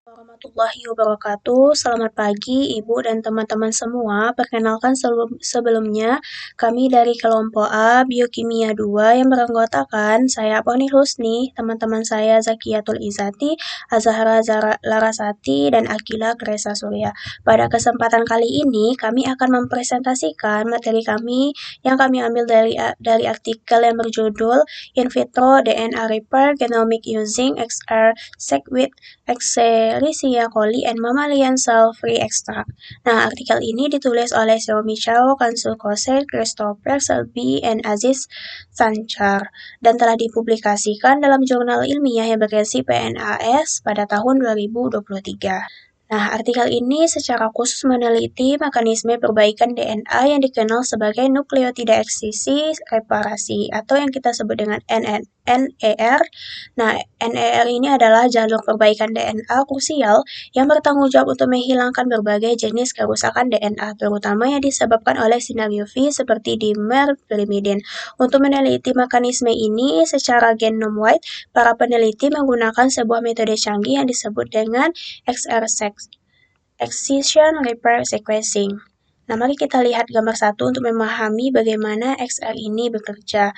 Warahmatullahi wabarakatuh. Selamat pagi Ibu dan teman-teman semua. Perkenalkan sebelumnya kami dari kelompok A Biokimia 2 yang beranggotakan saya Poni Husni, teman-teman saya Zakiatul Izati, Azahra Larasati, dan Akila Gresa Surya. Pada kesempatan kali ini kami akan mempresentasikan materi kami yang kami ambil dari artikel yang berjudul In Vitro DNA Repair Genomic Using XR-seq with Escherichia coli and Mammalian Cell-Free Extract. Nah, artikel ini ditulis oleh Xiaomi Chao, Kansul Kose, Christopher Selby, and Aziz Sanchar, dan telah dipublikasikan dalam jurnal ilmiah yang bergensi PNAS pada tahun 2023. Nah, artikel ini secara khusus meneliti mekanisme perbaikan DNA yang dikenal sebagai nukleotida eksisi reparasi atau yang kita sebut dengan NER. Nah, NER ini adalah jalur perbaikan DNA krusial yang bertanggung jawab untuk menghilangkan berbagai jenis kerusakan DNA, terutama yang disebabkan oleh sinar UV seperti dimer pyrimidin. Untuk meneliti mekanisme ini secara genome-wide, para peneliti menggunakan sebuah metode canggih yang disebut dengan XR-seq, Excision Repair Sequencing. Nah, mari kita lihat gambar 1 untuk memahami bagaimana XR ini bekerja.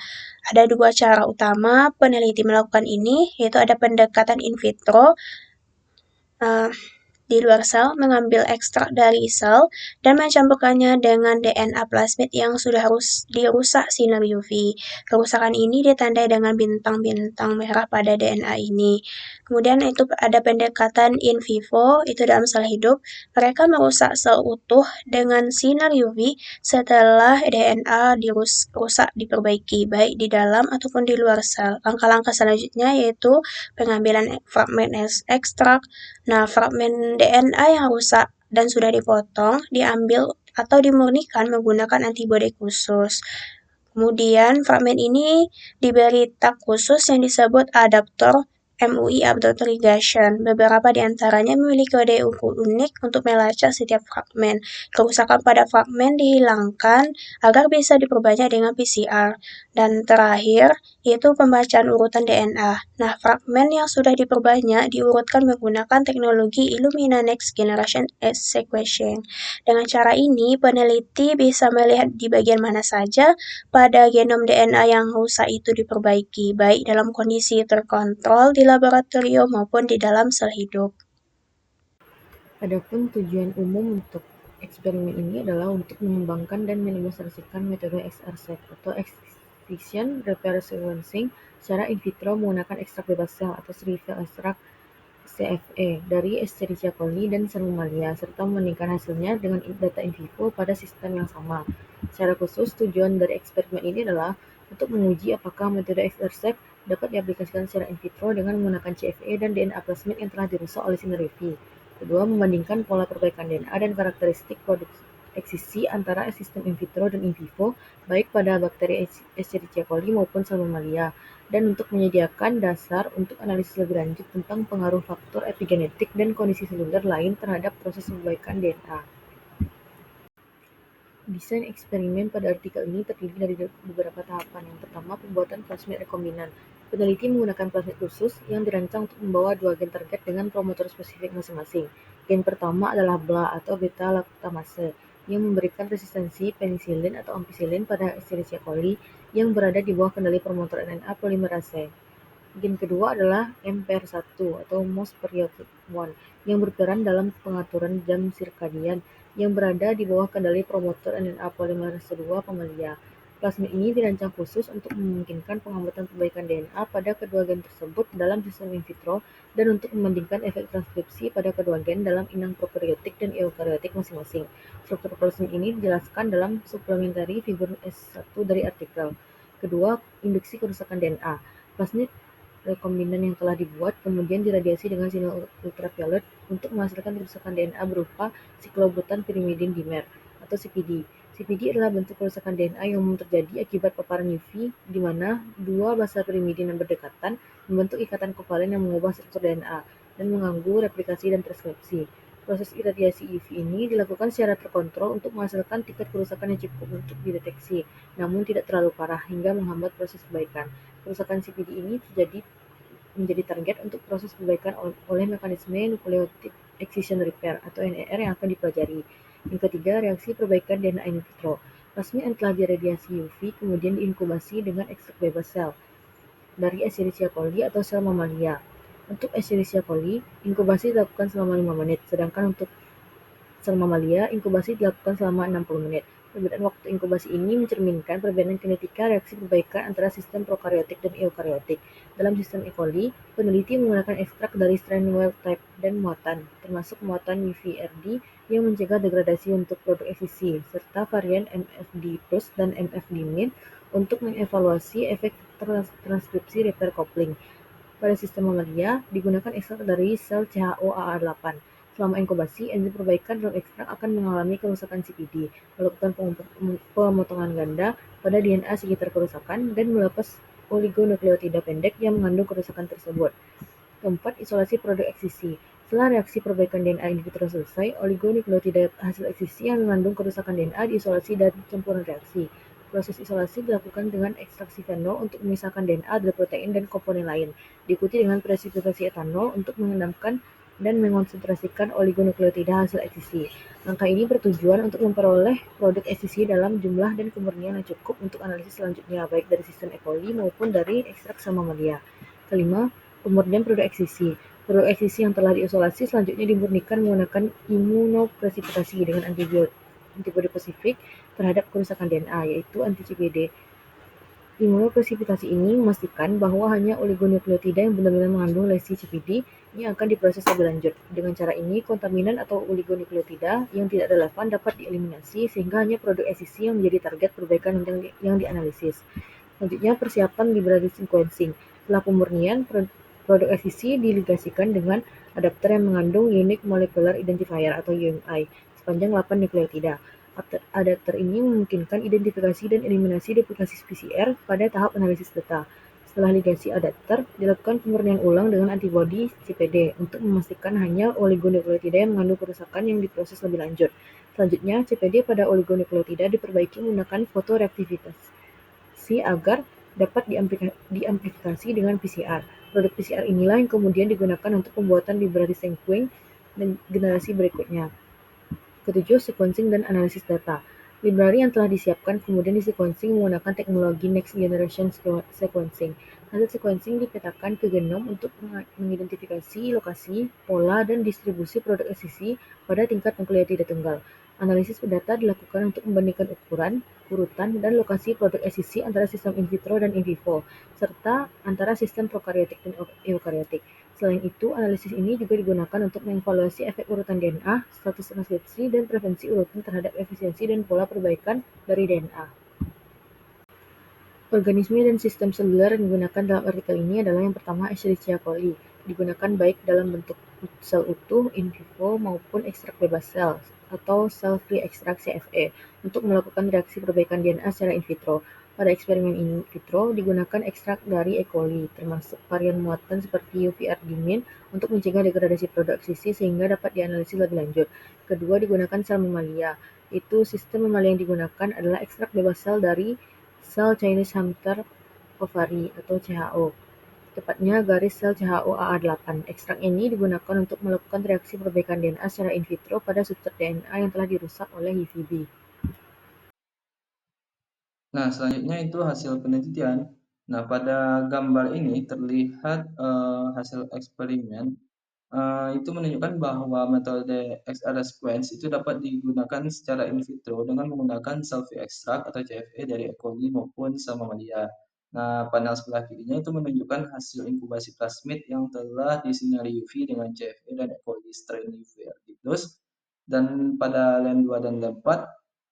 Ada dua cara utama peneliti melakukan ini, yaitu ada pendekatan in vitro, di luar sel, mengambil ekstrak dari sel, dan mencampurkannya dengan DNA plasmid yang sudah dirusak sinar UV. Kerusakan ini ditandai dengan bintang-bintang merah pada DNA ini. Kemudian itu ada pendekatan in vivo, itu dalam sel hidup. Mereka merusak sel utuh dengan sinar UV setelah DNA dirusak diperbaiki, baik di dalam ataupun di luar sel. Langkah-langkah selanjutnya yaitu pengambilan fragmen ekstrak. Nah, fragmen DNA yang rusak dan sudah dipotong, diambil atau dimurnikan menggunakan antibodi khusus. Kemudian, fragmen ini diberi tag khusus yang disebut adaptor MUI Absorption Ligation. Beberapa di antaranya memiliki kode unik untuk melacak setiap fragmen. Kerusakan pada fragmen dihilangkan agar bisa diperbanyak dengan PCR. Dan terakhir, yaitu pembacaan urutan DNA. Nah, fragmen yang sudah diperbanyak diurutkan menggunakan teknologi Illumina Next Generation Sequencing. Dengan cara ini, peneliti bisa melihat di bagian mana saja pada genom DNA yang rusak itu diperbaiki, baik dalam kondisi terkontrol di laboratorium maupun di dalam sel hidup. Adapun tujuan umum untuk eksperimen ini adalah untuk mengembangkan dan mendemonstrasikan metode XR-seq atau Excision Repair Sequencing secara in vitro menggunakan ekstrak bebas sel atau serial ekstrak CFE dari Escherichia coli dan sel mamalia, serta membandingkan hasilnya dengan data in vivo pada sistem yang sama. Secara khusus, tujuan dari eksperimen ini adalah untuk menguji apakah metode XR-seq dapat diaplikasikan secara in vitro dengan menggunakan CFE dan DNA plasmid yang telah dirusak oleh sinar UV. Kedua, membandingkan pola perbaikan DNA dan karakteristik produksi eksisi antara sistem in vitro dan in vivo, baik pada bakteri Escherichia coli maupun sel mamalia, dan untuk menyediakan dasar untuk analisis lebih lanjut tentang pengaruh faktor epigenetik dan kondisi seluler lain terhadap proses perbaikan DNA. Desain eksperimen pada artikel ini terdiri dari beberapa tahapan. Yang pertama, pembuatan plasmid rekombinan. Peneliti menggunakan plasmid khusus yang dirancang untuk membawa dua gen target dengan promotor spesifik masing-masing. Gen pertama adalah BLA atau beta-lactamase yang memberikan resistensi penisilin atau ampicillin pada Escherichia coli yang berada di bawah kendali promotor RNA polimerase. Gen kedua adalah MPR1 atau Most Periodic 1 yang berperan dalam pengaturan jam sirkadian yang berada di bawah kendali promotor RNA polimerase 2 pemalia. Plasmid ini dirancang khusus untuk memungkinkan pengamatan perbaikan DNA pada kedua gen tersebut dalam sistem in vitro dan untuk membandingkan efek transkripsi pada kedua gen dalam inang prokariotik dan eukariotik masing-masing. Struktur plasmid ini dijelaskan dalam suplementary figure S1 dari artikel. Kedua, induksi kerusakan DNA. Plasmid rekombinan yang telah dibuat kemudian diradiasi dengan sinar ultraviolet untuk menghasilkan kerusakan DNA berupa siklobutan pirimidin dimer atau CPD. CPD adalah bentuk kerusakan DNA yang umum terjadi akibat paparan UV di mana dua basa pirimidin yang berdekatan membentuk ikatan kovalen yang mengubah struktur DNA dan mengganggu replikasi dan transkripsi. Proses iradiasi UV ini dilakukan secara terkontrol untuk menghasilkan tingkat kerusakan yang cukup untuk dideteksi, namun tidak terlalu parah hingga menghambat proses perbaikan. Kerusakan CPD ini terjadi menjadi target untuk proses perbaikan oleh mekanisme nucleotide excision repair atau NER yang akan dipelajari. Yang ketiga, reaksi perbaikan DNA in vitro. Plasmid yang telah diradiasi UV kemudian diinkubasi dengan ekstrak bebas sel dari Escherichia coli atau sel mamalia. Untuk Escherichia coli, inkubasi dilakukan selama 5 menit, sedangkan untuk sel mamalia, inkubasi dilakukan selama 60 menit. Perbedaan waktu inkubasi ini mencerminkan perbedaan kinetika reaksi perbaikan antara sistem prokariotik dan eukariotik. Dalam sistem E. coli, peneliti menggunakan ekstrak dari strain wild type dan muatan, termasuk muatan UVRD yang mencegah degradasi untuk produk SEC, serta varian MFD plus dan MFD min untuk mengevaluasi efek transkripsi repair coupling. Pada sistem mamalia, digunakan ekstrak dari sel CHO-AA8. Selama inkubasi, enzim perbaikan dalam ekstrak akan mengalami kerusakan CPD, melakukan pemotongan ganda pada DNA sekitar kerusakan, dan melepas oligonukleotida pendek yang mengandung kerusakan tersebut. Keempat, isolasi produk eksisi. Setelah reaksi perbaikan DNA in vitro selesai, oligonukleotida hasil eksisi yang mengandung kerusakan DNA diisolasi dari campuran reaksi. Proses isolasi dilakukan dengan ekstraksi fenol untuk memisahkan DNA dari protein dan komponen lain, diikuti dengan presipitasi etanol untuk mengendamkan dan mengonsentrasikan oligonukleotida hasil eksisi. Langkah ini bertujuan untuk memperoleh produk eksisi dalam jumlah dan kemurnian yang cukup untuk analisis selanjutnya, baik dari sistem E. coli maupun dari ekstrak sel mamalia. Kelima, pemurnian produk eksisi. Produk eksisi yang telah diisolasi selanjutnya dimurnikan menggunakan imunopresipitasi dengan antibodi spesifik terhadap kerusakan DNA, yaitu anti-CPD. Imunopresipitasi ini memastikan bahwa hanya oligonukleotida yang benar-benar mengandung lesi CPD yang akan diproses lebih lanjut. Dengan cara ini, kontaminan atau oligonukleotida yang tidak relevan dapat dieliminasi sehingga hanya produk eksisi yang menjadi target perbaikan yang dianalisis. Selanjutnya, persiapan library sequencing. Setelah pemurnian, produk eksisi diligasikan dengan adapter yang mengandung Unique Molecular Identifier atau UMI sepanjang 8 nukleotida. Adapter ini memungkinkan identifikasi dan eliminasi duplikasi PCR pada tahap analisis data. Setelah ligasi adapter, dilakukan pemurnian ulang dengan antibodi CPD untuk memastikan hanya oligonukleotida yang mengandung kerusakan yang diproses lebih lanjut. Selanjutnya, CPD pada oligonukleotida diperbaiki menggunakan fotoreaktivitas agar dapat diamplifikasi dengan PCR. Produk PCR inilah yang kemudian digunakan untuk pembuatan library sequencing dan generasi berikutnya. Ketujuh, sequencing dan analisis data. Library yang telah disiapkan kemudian disequencing menggunakan teknologi Next Generation Sequencing. Hasil sequencing dipetakan ke genom untuk mengidentifikasi lokasi, pola, dan distribusi produk SCC pada tingkat nukleotida tunggal. Analisis data dilakukan untuk membandingkan ukuran, urutan, dan lokasi produk SCC antara sistem in vitro dan in vivo, serta antara sistem prokariotik dan eukariotik. Selain itu, analisis ini juga digunakan untuk mengevaluasi efek urutan DNA, status transkripsi, dan prevensi urutan terhadap efisiensi dan pola perbaikan dari DNA. Organisme dan sistem seluler yang digunakan dalam artikel ini adalah yang pertama Escherichia coli, digunakan baik dalam bentuk sel utuh in vivo maupun ekstrak bebas sel atau cell-free extract CFE untuk melakukan reaksi perbaikan DNA secara in vitro. Pada eksperimen in vitro digunakan ekstrak dari E. coli, termasuk varian muatan seperti UVRD-min untuk mencegah degradasi produk eksisi sehingga dapat dianalisis lebih lanjut. Kedua, digunakan sel mamalia. Itu sistem mamalia yang digunakan adalah ekstrak bebas sel dari sel Chinese hamster ovary atau CHO, tepatnya garis sel CHO-AA8. Ekstrak ini digunakan untuk melakukan reaksi perbaikan DNA secara in vitro pada substrat DNA yang telah dirusak oleh UVB. Nah, selanjutnya itu hasil penelitian. Nah, pada gambar ini terlihat hasil eksperimen. Itu menunjukkan bahwa metode XR sequence itu dapat digunakan secara in vitro dengan menggunakan selfie extract atau CFE dari E. coli maupun Salmonella. Nah, panel sebelah kirinya itu menunjukkan hasil inkubasi plasmid yang telah disinari UV dengan CFE dan E. coli strain UV dan pada lem 2 dan lem 4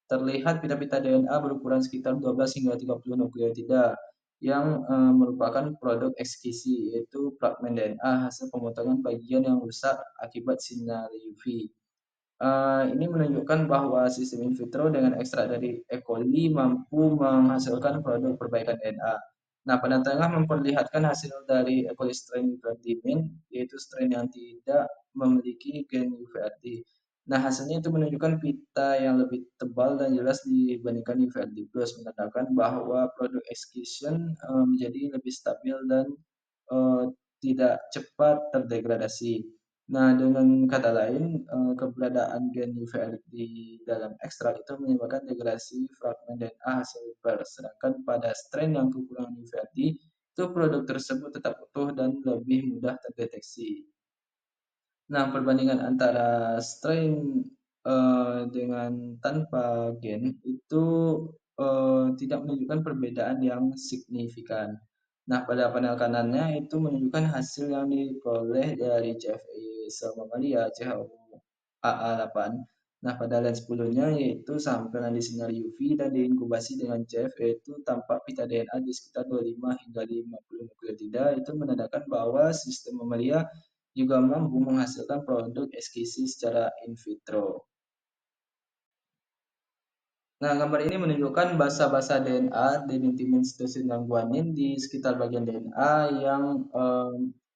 terlihat pita-pita DNA berukuran sekitar 12 hingga 30 nukleotida yang merupakan produk ekskisi, yaitu fragmen DNA hasil pemotongan bagian yang rusak akibat sinar UV. Ini menunjukkan bahwa sistem in vitro dengan ekstrak dari E. coli mampu menghasilkan produk perbaikan DNA. Nah, pada tengah memperlihatkan hasil dari E. coli strain UVRT-min, yaitu strain yang tidak memiliki gen UVRT. Nah, hasilnya itu menunjukkan pita yang lebih tebal dan jelas dibandingkan UVRT plus, menandakan bahwa produk excision menjadi lebih stabil dan tidak cepat terdegradasi. Nah, dengan kata lain, keberadaan gen UV-Elix di dalam ekstrak itu menyebabkan degradasi fragmen DNA hasil repair. Sedangkan pada strain yang kekurangan UV-Elix, itu produk tersebut tetap utuh dan lebih mudah terdeteksi. Nah, perbandingan antara strain dengan tanpa gen itu tidak menunjukkan perbedaan yang signifikan. Nah, pada panel kanannya itu menunjukkan hasil yang diperoleh dari CFA sel mamalia CHO AA8. Nah, pada lens 10-nya yaitu sampel di sinar UV dan diinkubasi dengan CFA itu tampak pita DNA di sekitar 25 hingga 50 nukleotida. Itu menandakan bahwa sistem mamalia juga mampu menghasilkan produk eskisi secara in vitro. Nah, gambar ini menunjukkan basa-basa DNA denitimin sitosin dan guanin di sekitar bagian DNA yang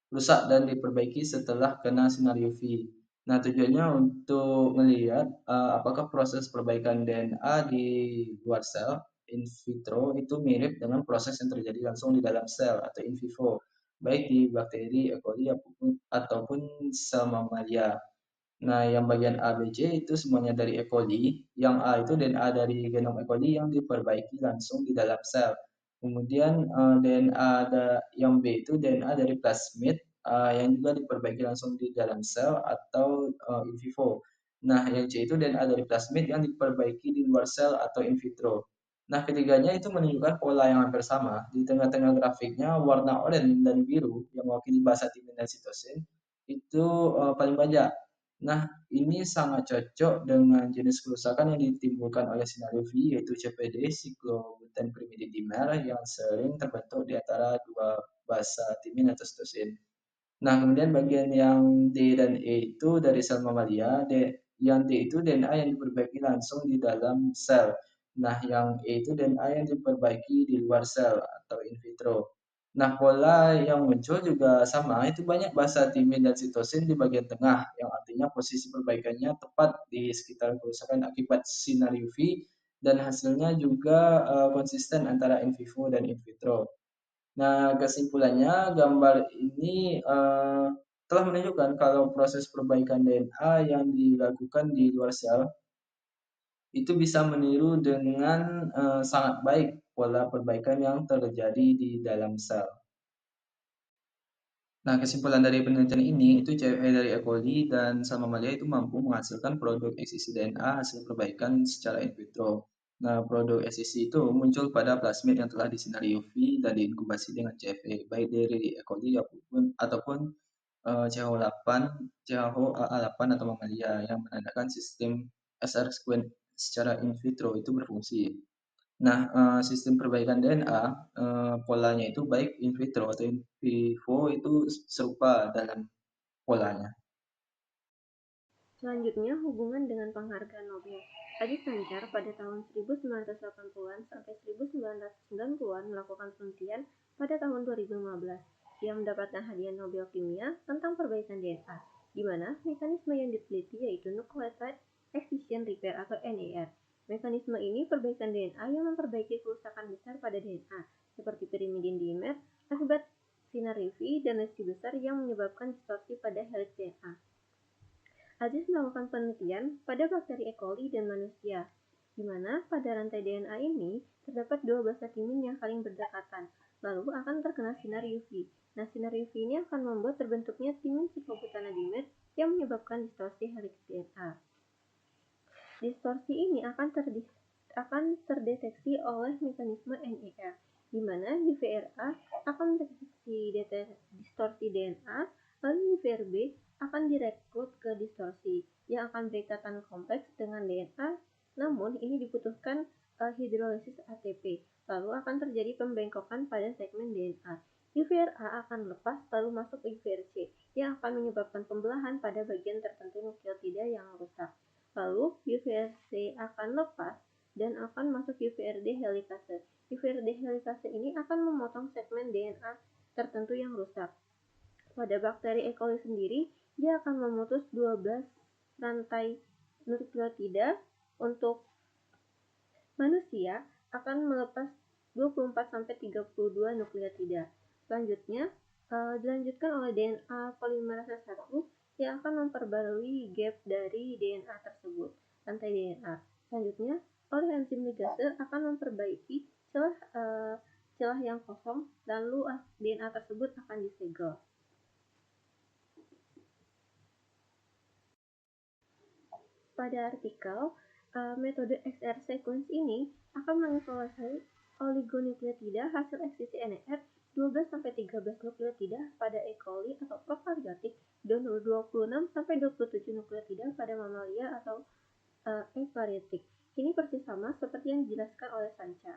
rusak dan diperbaiki setelah kena sinar UV. Nah, tujuannya untuk melihat apakah proses perbaikan DNA di luar sel in vitro itu mirip dengan proses yang terjadi langsung di dalam sel atau in vivo, baik di bakteri, E. coli ataupun sel mamalia. Nah, yang bagian A, B, C itu semuanya dari E. coli. Yang A itu DNA dari genom E. coli yang diperbaiki langsung di dalam sel. Kemudian DNA yang B itu DNA dari plasmid yang juga diperbaiki langsung di dalam sel atau in vivo. Nah, yang C itu DNA dari plasmid yang diperbaiki di luar sel atau in vitro. Nah, ketiganya itu menunjukkan pola yang hampir sama. Di tengah-tengah grafiknya warna oranye dan biru yang mewakili basa timin dan sitosin itu paling banyak. Nah, ini sangat cocok dengan jenis kerusakan yang ditimbulkan oleh sinar UV, yaitu CPD, siklobuten primidinimer, yang sering terbentuk di antara dua basa timin atau sitosin. Nah, kemudian bagian yang D dan E itu dari sel mamalia, yang D itu DNA yang diperbaiki langsung di dalam sel. Nah, yang E itu DNA yang diperbaiki di luar sel atau in vitro. Nah, pola yang muncul juga sama, itu banyak basa timin dan sitosin di bagian tengah, yang artinya posisi perbaikannya tepat di sekitar kerusakan akibat sinar UV, dan hasilnya juga konsisten antara in vivo dan in vitro. Nah, kesimpulannya gambar ini telah menunjukkan kalau proses perbaikan DNA yang dilakukan di luar sel itu bisa meniru dengan sangat baik pola perbaikan yang terjadi di dalam sel. Nah, kesimpulan dari penelitian ini itu CFA dari E. coli dan sel mamalia itu mampu menghasilkan produk eksisi DNA hasil perbaikan secara in vitro. Nah, produk eksisi itu muncul pada plasmid yang telah disinari UV dan diinkubasi dengan CFA, baik dari E. coli ataupun CH8, CHO-AA8 atau mamalia yang menandakan sistem SR sequence secara in vitro itu berfungsi. Nah, sistem perbaikan DNA, polanya itu baik in vitro atau in vivo itu serupa dalam polanya. Selanjutnya, hubungan dengan penghargaan Nobel. Adi Sancar pada tahun 1980-an sampai 1990-an melakukan penelitian pada tahun 2015. Ia mendapatkan hadiah Nobel Kimia tentang perbaikan DNA, di mana mekanisme yang diteliti yaitu Nucleotide Excision Repair atau NER. Mekanisme ini perbaikan DNA yang memperbaiki kerusakan besar pada DNA, seperti pirimidin dimer, akibat sinar UV dan lesi besar yang menyebabkan distorsi pada heliks DNA. Aziz melakukan penelitian pada bakteri E. coli dan manusia, di mana pada rantai DNA ini terdapat dua basa timin yang saling berdekatan, lalu akan terkena sinar UV. Nah, sinar UV ini akan membuat terbentuknya timin siklobutanadimer yang menyebabkan distorsi heliks DNA. Distorsi ini akan terdeteksi oleh mekanisme NER, di mana UVRA akan mendeteksi distorsi DNA, lalu UVRB akan direkrut ke distorsi yang akan berikatan kompleks dengan DNA, namun ini dibutuhkan hidrolisis ATP, lalu akan terjadi pembengkokan pada segmen DNA. UVRA akan lepas lalu masuk ke UVRC yang akan menyebabkan pembelahan pada bagian tertentu nukleotida yang rusak. Lalu UVRC akan lepas dan akan masuk UVRD helikase. UVRD helikase ini akan memotong segmen DNA tertentu yang rusak. Pada bakteri E. coli sendiri, dia akan memutus 12 rantai nukleotida. Untuk manusia akan melepas 24-32 nukleotida. Selanjutnya, dilanjutkan oleh DNA polimerase 1 yang akan memperbarui gap dari DNA tersebut, rantai DNA. Selanjutnya, oleh enzim ligase akan memperbaiki celah yang kosong, lalu DNA tersebut akan disegel. Pada artikel, metode XR sequence ini akan mengisolasi oligonukleotida hasil eksisi NR 12-13 nukleotida pada E. coli atau prokaryotik dan 26-27 nukleotida pada mamalia atau eukaryotik. Ini persis sama seperti yang dijelaskan oleh Sancha.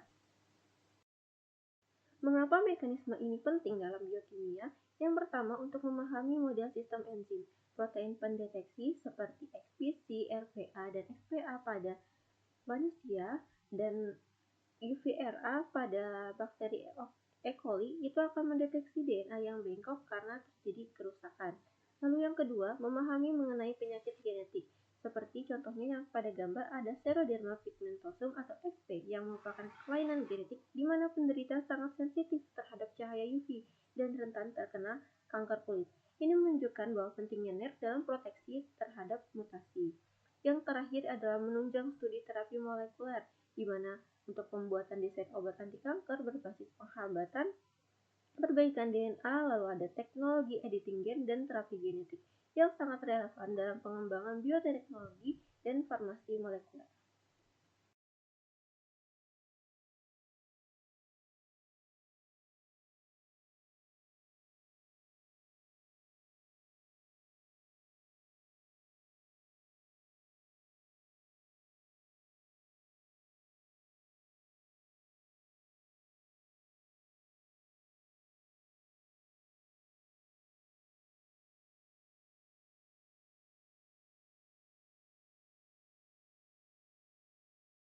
Mengapa mekanisme ini penting dalam biokimia? Yang pertama, untuk memahami model sistem enzim, protein pendeteksi seperti XPC, RPA, dan XPA pada manusia, dan UVRA pada bakteri E. coli itu akan mendeteksi DNA yang bengkok karena terjadi kerusakan. Lalu yang kedua, memahami mengenai penyakit genetik. Seperti contohnya yang pada gambar ada Xeroderma pigmentosum atau XP yang merupakan kelainan genetik di mana penderita sangat sensitif terhadap cahaya UV dan rentan terkena kanker kulit. Ini menunjukkan bahwa pentingnya nerf dalam proteksi terhadap mutasi. Yang terakhir adalah menunjang studi terapi molekuler, di mana untuk pembuatan desain obat anti kanker berbasis penghambatan perbaikan DNA, lalu ada teknologi editing gen dan terapi genetik yang sangat relevan dalam pengembangan bioteknologi dan farmasi molekuler.